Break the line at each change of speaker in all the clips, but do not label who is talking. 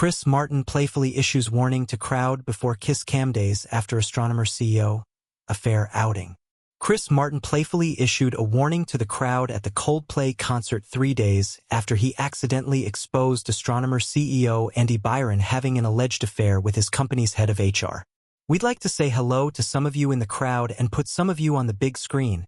Chris Martin playfully issues warning to crowd before Kiss Cam days after Astronomer CEO, affair outing. Chris Martin playfully issued a warning to the crowd at the Coldplay concert 3 days after he accidentally exposed Astronomer CEO Andy Byron having an alleged affair with his company's head of HR. "We'd like to say hello to some of you in the crowd and put some of you on the big screen,"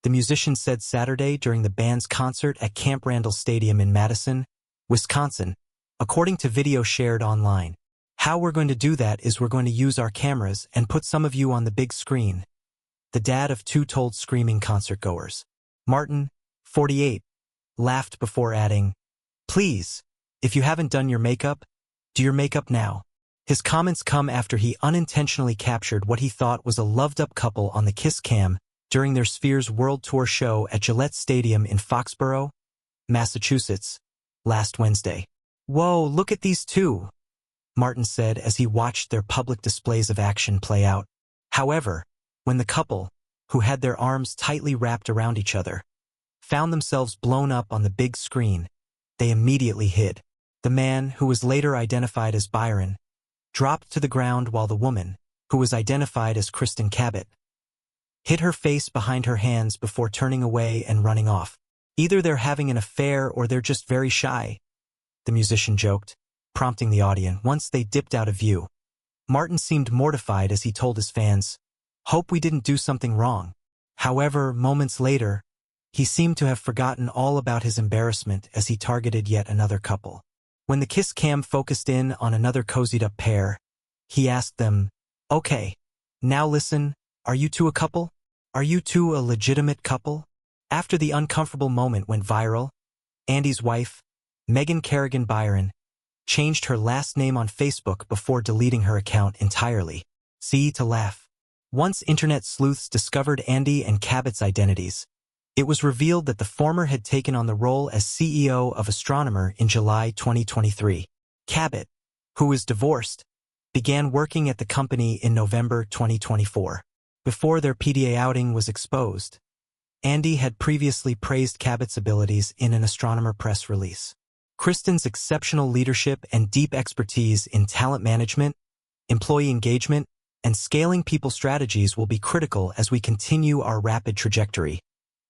the musician said Saturday during the band's concert at Camp Randall Stadium in Madison, Wisconsin, according to video shared online. "How we're going to do that is we're going to use our cameras and put some of you on the big screen," the dad of two told screaming concertgoers. Martin, 48, laughed before adding, "Please, if you haven't done your makeup, do your makeup now." His comments come after he unintentionally captured what he thought was a loved-up couple on the Kiss Cam during their Spheres World Tour show at Gillette Stadium in Foxborough, Massachusetts, last Wednesday. "Whoa, look at these two," Martin said as he watched their public displays of action play out. However, when the couple, who had their arms tightly wrapped around each other, found themselves blown up on the big screen, they immediately hid. The man, who was later identified as Byron, dropped to the ground while the woman, who was identified as Kristen Cabot, hid her face behind her hands before turning away and running off. "Either they're having an affair or they're just very shy," the musician joked, prompting the audience once they dipped out of view. Martin seemed mortified as he told his fans, "Hope we didn't do something wrong." However, moments later, he seemed to have forgotten all about his embarrassment as he targeted yet another couple. When the Kiss Cam focused in on another cozied-up pair, he asked them, "Okay, now listen, are you two a couple? Are you two a legitimate couple?" After the uncomfortable moment went viral, Andy's wife, Megan Kerrigan Byron, changed her last name on Facebook before deleting her account entirely. See to laugh. Once internet sleuths discovered Andy and Cabot's identities, it was revealed that the former had taken on the role as CEO of Astronomer in July 2023. Cabot, who is divorced, began working at the company in November 2024. Before their PDA outing was exposed, Andy had previously praised Cabot's abilities in an Astronomer press release. Kristen's exceptional leadership and deep expertise in talent management, employee engagement, and scaling people strategies will be critical as we continue our rapid trajectory,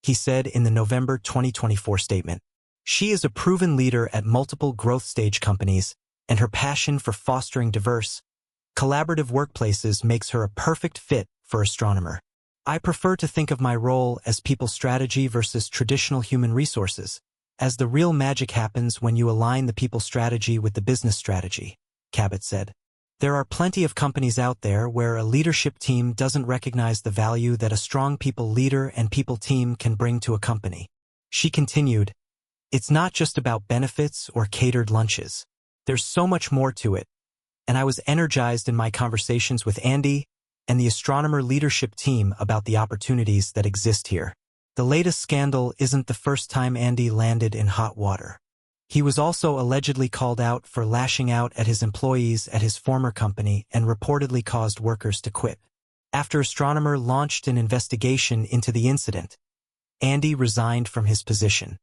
he said in the November 2024 statement. She is a proven leader at multiple growth stage companies, and her passion for fostering diverse, collaborative workplaces makes her a perfect fit for Astronomer. "I prefer to think of my role as people strategy versus traditional human resources, as the real magic happens when you align the people strategy with the business strategy," Cabot said. "There are plenty of companies out there where a leadership team doesn't recognize the value that a strong people leader and people team can bring to a company." She continued, "It's not just about benefits or catered lunches. There's so much more to it, and I was energized in my conversations with Andy and the Astronomer leadership team about the opportunities that exist here." The latest scandal isn't the first time Andy landed in hot water. He was also allegedly called out for lashing out at his employees at his former company and reportedly caused workers to quit. After Astronomer launched an investigation into the incident, Andy resigned from his position.